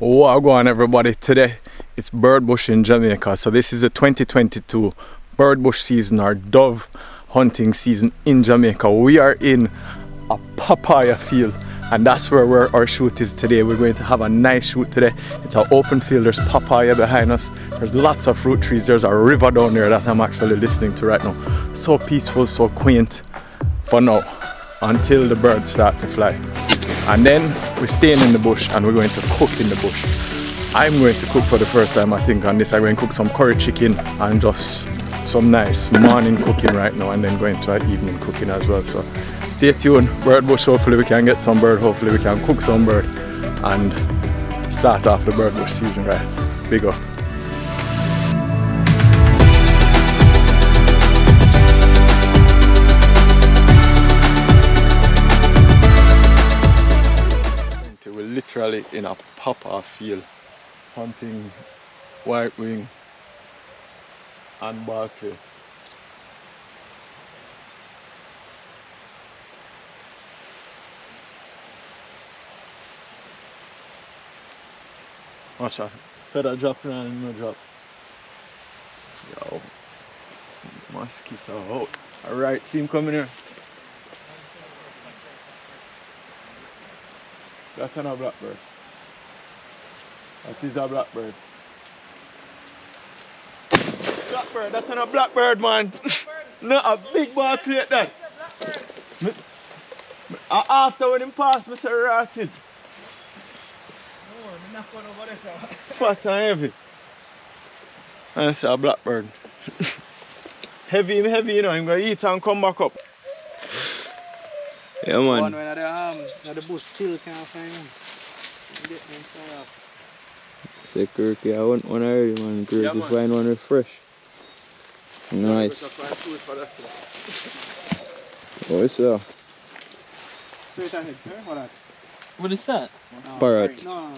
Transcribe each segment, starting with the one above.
Wha Gwann, everybody. Today it's bird bush in Jamaica. So this is the 2022 bird bush season or dove hunting season in Jamaica. We are in a papaya field and that's where our shoot is today. We're going to have a nice shoot today. It's an open field. There's papaya behind us. There's lots of fruit trees. There's a river down there that I'm actually listening to right now. So peaceful, so quaint for now until the birds start to fly. And then we're staying in the bush and we're going to cook in the bush. I'm going to cook for the first time, I think, on this. I'm going to cook some curry chicken and just some nice morning cooking right now, and then going to our evening cooking as well. So stay tuned. Bird bush, hopefully we can get some bird, hopefully we can cook some bird and start off the bird bush season right. Big up. We're literally in a papa field hunting white wing and barclay. Watch out. Feather drop and no drop. Yo. Mosquito out. Alright, see him coming here. That's not a blackbird. That is a blackbird. Blackbird, that's not a blackbird, man. Not a big ball plate that. After when him pass, I say ratted. Fat and heavy. And I say a blackbird. Heavy, you know, I'm going to eat and come back up. Yeah, man. One when the bush still can't find him. Say Kirky, I want one already, man. Kirky, yeah, find one fresh. Nice. What's that? Straight ahead, sir. What that? What is that? Parrot. No.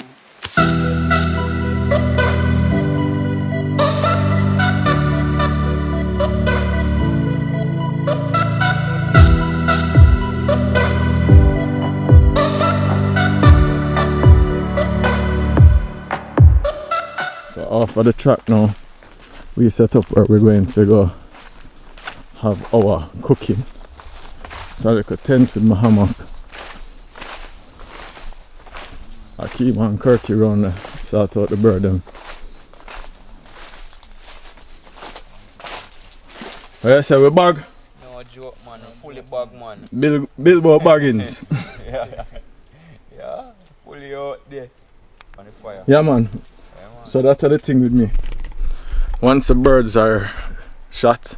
So off of the track now, we set up where we're going to go have our cooking. So I like a tent with my hammock. I keep on Kirky around there, sort out the bird them. What you say, we bag? No joke, man. Fully bag, man. Bilbo Baggins. Yeah, fully out there. On the fire. Yeah, man. So that's the thing with me. Once the birds are shot,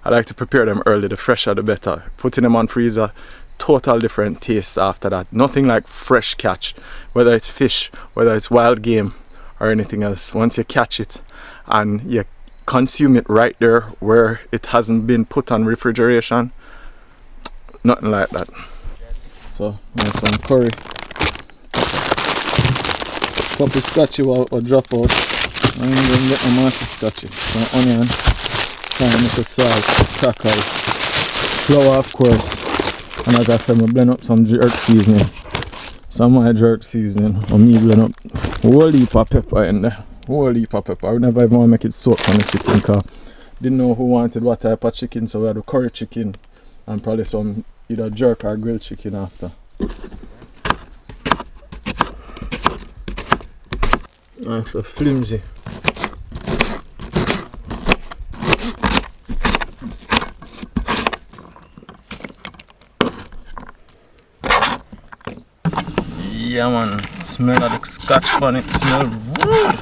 I like to prepare them early. The fresher the better. Putting them on freezer, total different taste after that. Nothing like fresh catch, whether it's fish, whether it's wild game or anything else. Once you catch it and you consume it right there where it hasn't been put on refrigeration, nothing like that. So, some curry. Couple scotchy will drop out. I'm going to get my master scotchy. Some onion, thyme, little salt, crackers, flour of course, and as I said, I blend up some jerk seasoning. Some of my jerk seasoning, or me blend up whole heap of pepper in there. Whole heap of pepper. I would never even want to make it soak on the chicken because didn't know who wanted what type of chicken, so we had a curry chicken and probably some either jerk or grilled chicken after. Nice, so flimsy. Yeah, man, smell of the scotch bun, it smells good.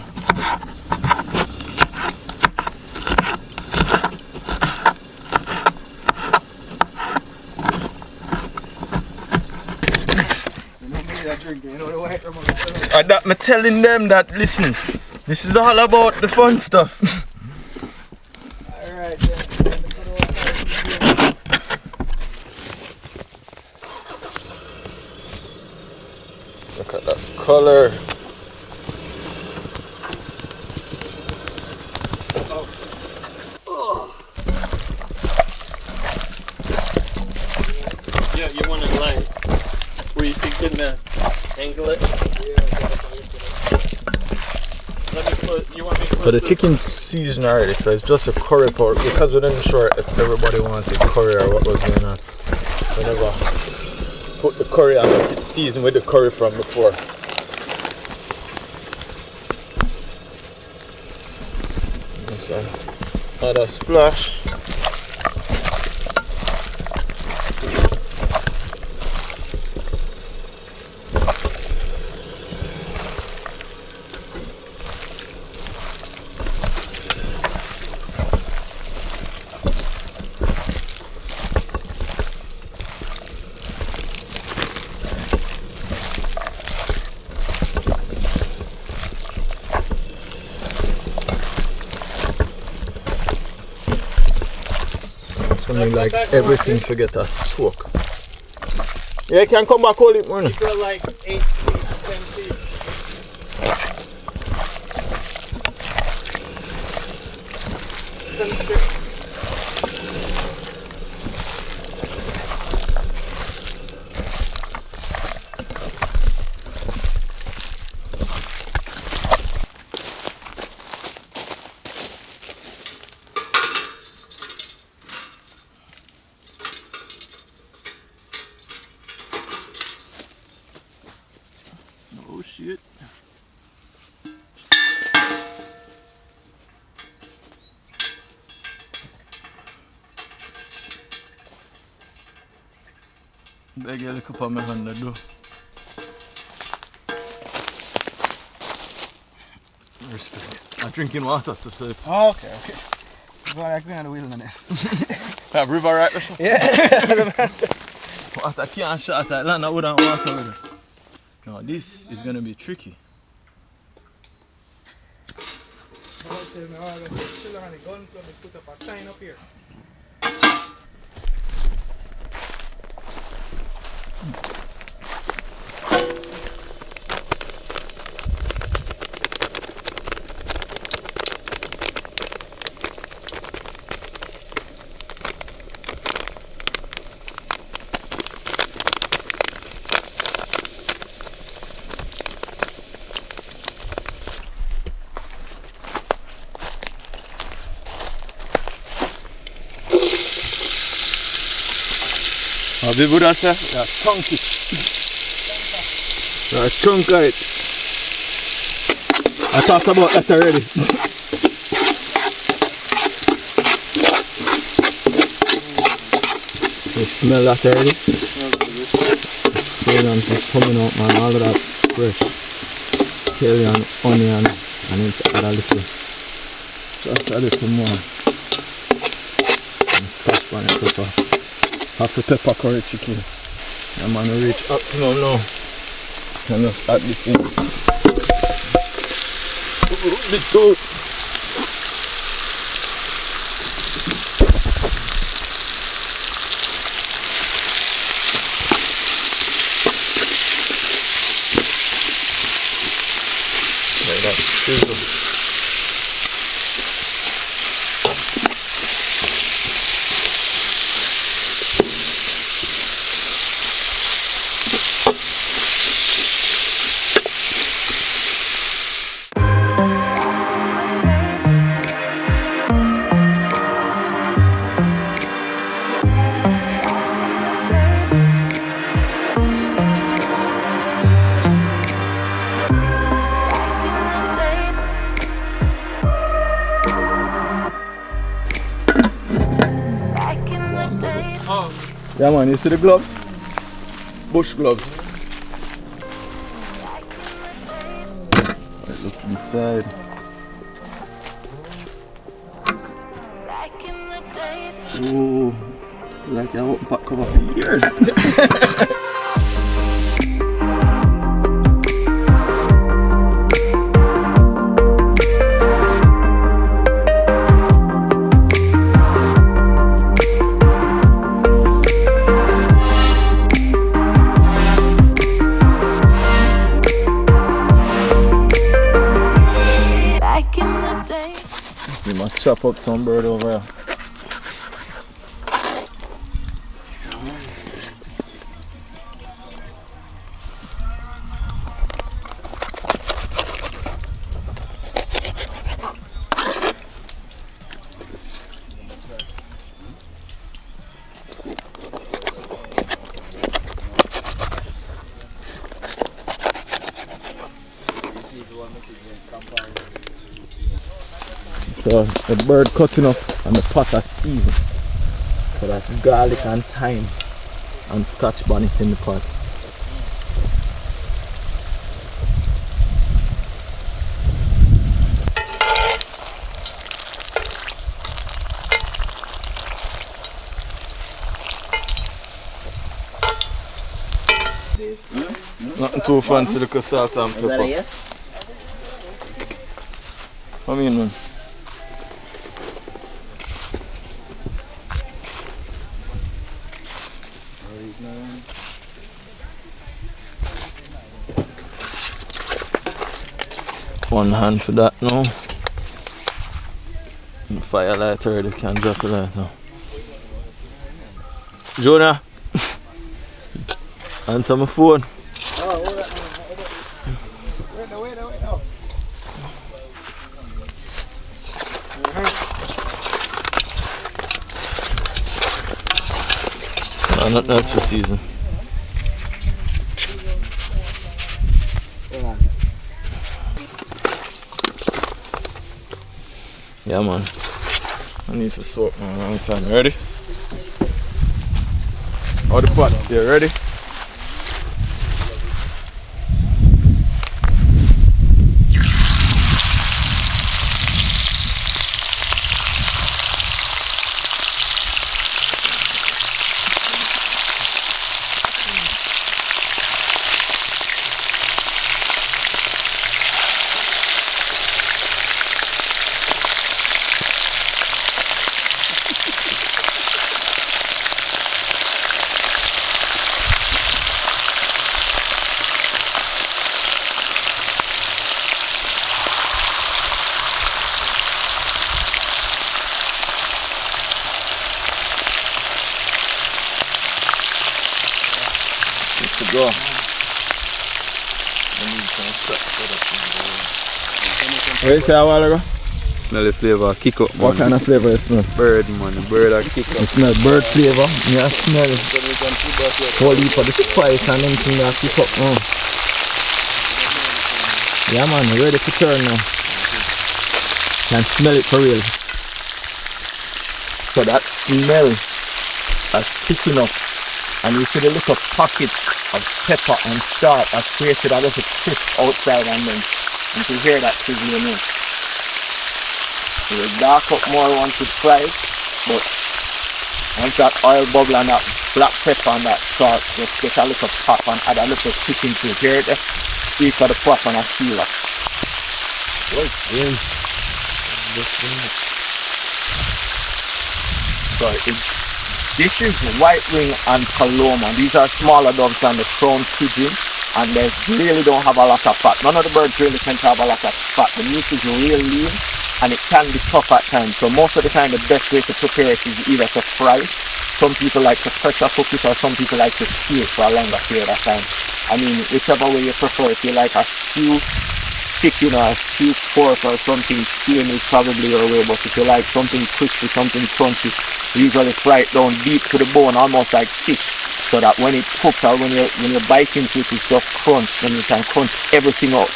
That me telling them that, listen, this is all about the fun stuff. Alright then. Look at that color. Yeah, you want to like where you can angle it? Yeah. So the chicken's seasoned already, so it's just a curry powder because we didn't sure if everybody wanted curry or what was going on. We never put the curry on it, it's seasoned with the curry from before. So add a splash. Something like everything to get a soak. Yeah, you can come back all it morning. Go like 8 feet, 10 feet. Oh shit. Beg you look up on my hand though. Respect. I'm drinking water to sleep. Oh, okay. Go like we're in the wilderness. That river right there? Yeah. Water can't shot that land that wouldn't water with it. Now this is gonna be tricky. Chill on the gun club and put up a sign up here. How did Buddha say? Yeah, chunk it. Yeah, chunk it. I talked about that already. You smell that already? Scallions are coming out, man. All of that fresh scallion, onion, I need to add a little, just a little more. And scotch bonnet pepper. Half a pepper curry chicken. I'm gonna reach optimum now. And just add this in. Bit too. Like that. Sizzle. Yeah man, you see the gloves? Bush gloves. Right, look inside. Ooh, like I won't pack cover for years. We might chop up some bird over here. So the bird cutting up and the pot are seasoned. So that's garlic and thyme and scotch bonnet in the pot. Nothing too fancy, look at salt and pepper. What do you mean, man? One hand for that now. The fire light already can drop the light now. Jonah! Answer my phone. No, nothing else for season. Yeah, man. I need to soak man a long time. Ready? All the pot. You ready? Go. What you say a while ago? Smell the flavour, kick up. What kind of flavour you smell? Bird, man. The bird are kick up. You smell bird flavour. Yeah, I smell whole heap of the spice and anything that kick up now. Yeah, man, ready to turn now. Can smell it for real. So that smell that's kicking up. And you see the little pockets of pepper and salt that created a little crisp outside, and then you can hear that sizzling in. It will dark up more once it fries, but once that oil bubble and that black pepper and that salt just get a little pop and add a little kick into it. Hear it? Squeeze for the pot and a sealer. So this is white wing and paloma. These are smaller doves than the crown's pigeon, and they really don't have a lot of fat. None of the birds really tend to have a lot of fat. The meat is really lean and it can be tough at times. So most of the time the best way to prepare it is either to fry. Some people like to pressure cook it, or some people like to stew it for a longer period of time. I mean, whichever way you prefer. If you like a stew chicken or a stewed pork or something, stewing is probably your way. But if you like something crispy, something crunchy, usually fry it down deep to the bone, almost like fish, so that when it cooks or when you bite into it, it's just crunch, then you can crunch everything out,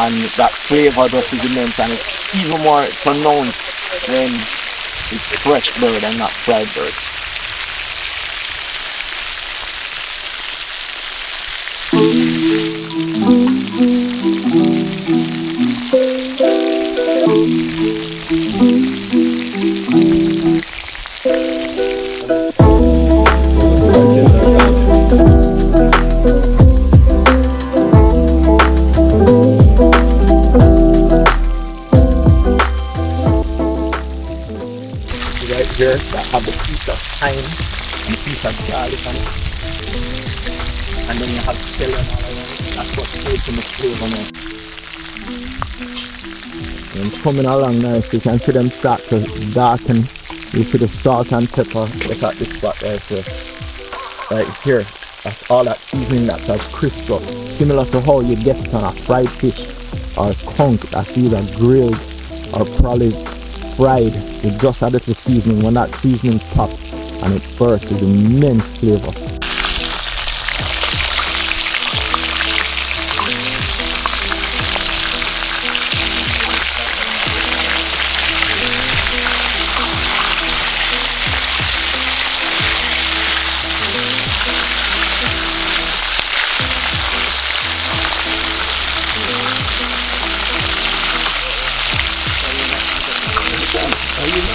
and that flavor just is immense, and it's even more pronounced when it's fresh bird and not fried bird. Right here, that have the piece of thyme and a piece of garlic on it, and then you have celery and all around. That's what creates the flavor now. And coming along nice, you can see them start to darken. You see the salt and pepper. Look at this spot right here. Right here, that's all that seasoning that has crisp up. Similar to how you get it on a fried fish or conch that's either grilled or probably fried with just a little seasoning. When that seasoning pops and it bursts, it's immense flavor.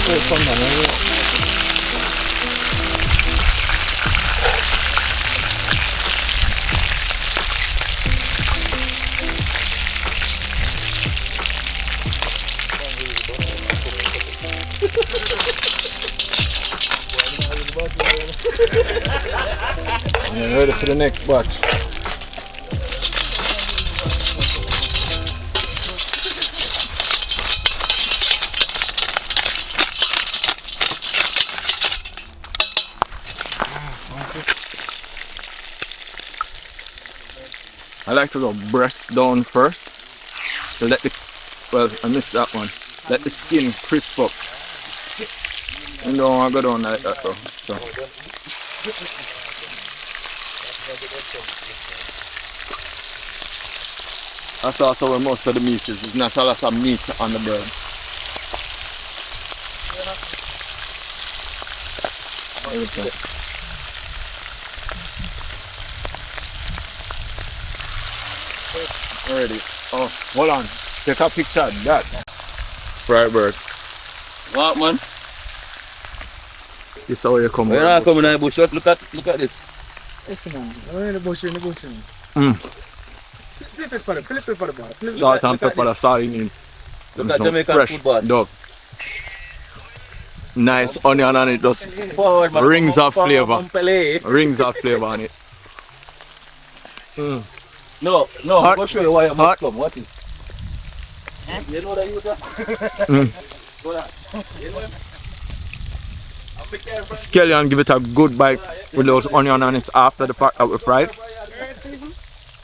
Yeah, ready for the next batch. I like to go breast down first. So let the, well, I missed that one. Let the skin crisp up. And don't want to go down like that though. So. That's also where most of the meat is. There's not a lot of meat on the bird. Already. Oh, hold on. Take a picture of that. Fried bird. What, man? This is how you come. We're not coming in the bush. Look at this. Listen, man. We're in the bush, Flip it for the boss. Salt and pepper, that's all you need. Look at Jamaican fresh food boss. dog. Nice onion on it, just Forward, man. rings of Forward, flavor. Montpellier. Rings of flavor on it. No, Hot. I'm going to show you why you Hot. must come. What is? You know that you got? Go there. You know him? I'll be careful. Scallion, give it a good bite with those onion on it after the fact that we fried.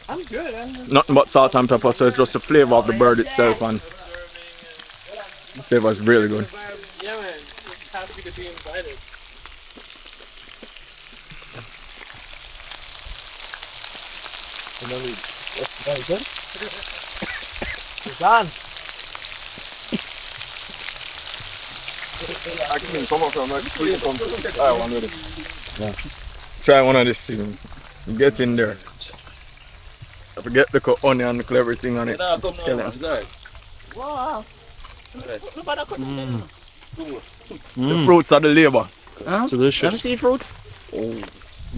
I'm good. Nothing but salt and pepper, so it's just the flavor of the bird itself, and the flavor is really good. Yeah, man. Happy to be invited. It's on. I can come up from try one with it. Yeah. Try one of this season. Get in there. Forget the onion, the everything on it. Scallion. Wow. The fruits are the labor. Delicious. Let me see fruit.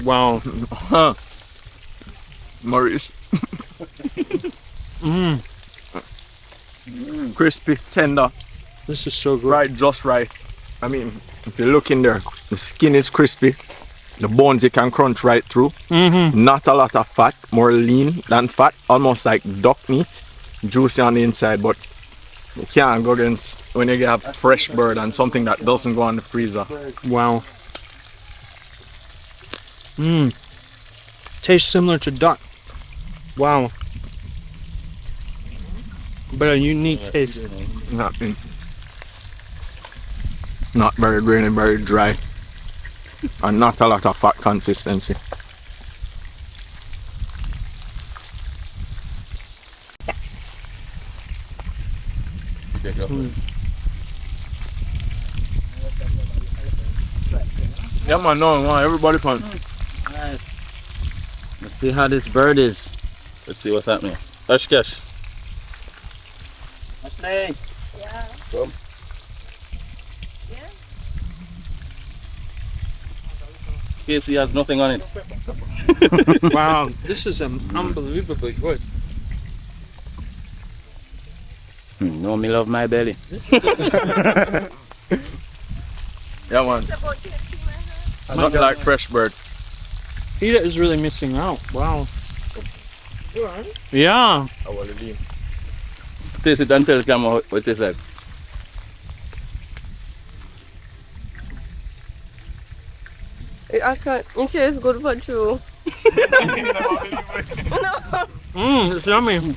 Wow. Huh. Maurice. Crispy, tender, This is so good. fried just right. I mean, if you look in there, the skin is crispy. The bones you can crunch right through. Not a lot of fat, more lean than fat, almost like duck meat. Juicy on the inside, but you can't go against when you get a fresh bird and something that doesn't go on the freezer. Wow. Tastes similar to duck. Wow. But a unique taste. Not very grainy, very dry. And not a lot of fat consistency. Yeah man, no, everybody fun. Nice. Let's see how this bird is. Let's see what's happening. Hush cash. Ashley. Yeah. Come. Yeah. Casey has nothing on it. Wow. This is unbelievably good. No, me love my belly. Yeah man, It's about catching my hand. I not like fresh bird. Peter is really missing out. Wow. You alright? Yeah. I will leave. Taste it and tell the camera what it tastes like. It tastes good for true. It's yummy.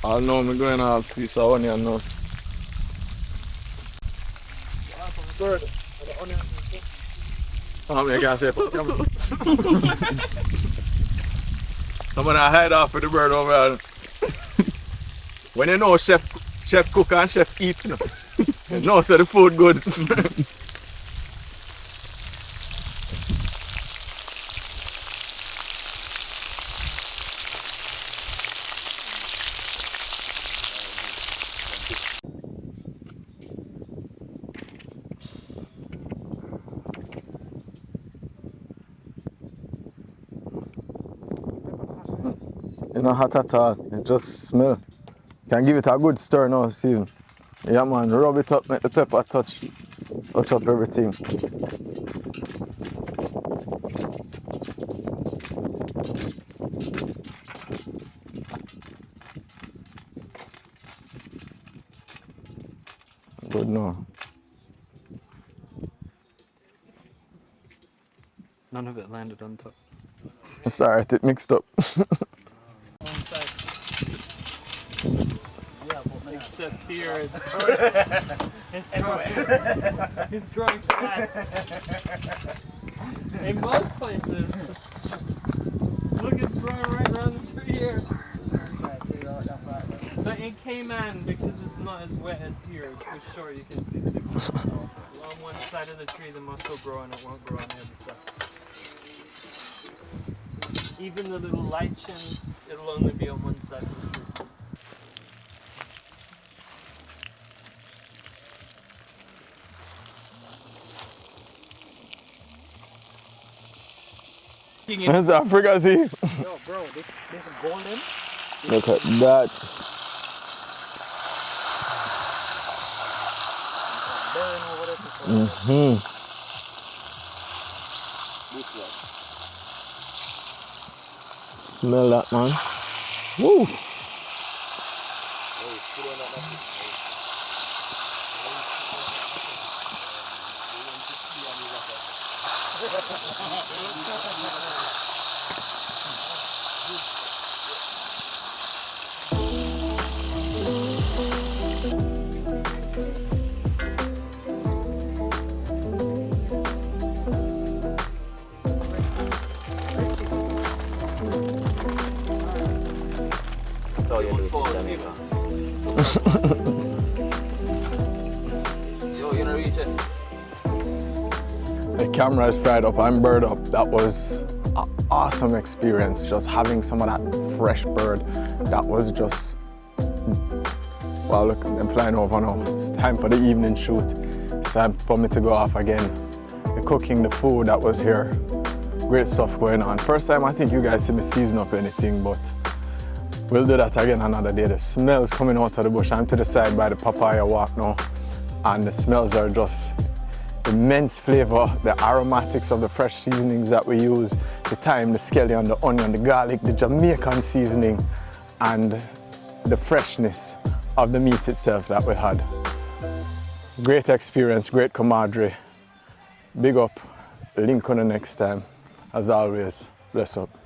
I know I'm going to have a piece of onion now. Bird. The onion. I'm going to say, I'm going to hide off for the bird over there. When you know chef cook and chef eat, you know so the food good. not hot at all. It just smell. Can give it a good stir now, Steven. Yeah man, rub it up, make the pepper touch up everything. Good now. None of it landed on top. It's alright, it mixed up. One side. Except here, it's dry. It's dry flat. In most places. Look, it's dry right around the tree here. But in Cayman, because it's not as wet as here, for sure you can see the difference. On one side of the tree, the moss will grow and it won't grow on the other side. Even the little lichens, it'll only be on one side of the tree. That's Africa, see? Yo, bro, this is golden. Look at that. Mm-hmm. Smell that, man. Woo! That's how you do it in Jamaica. Yo, you know reach it. The camera is fried up, I'm bird up. That was an awesome experience, just having some of that fresh bird. That was just, well look, I'm flying over now. It's time for the evening shoot. It's time for me to go off again. The cooking, the food that was here, great stuff going on. First time I think you guys see me season up anything, but we'll do that again another day. The smells coming out of the bush. I'm to the side by the papaya walk now, and the smells are just immense flavor, the aromatics of the fresh seasonings that we use, the thyme, the scallion, the onion, the garlic, the Jamaican seasoning, and the freshness of the meat itself that we had. Great experience, great camaraderie. Big up, link on the next time. As always, bless up.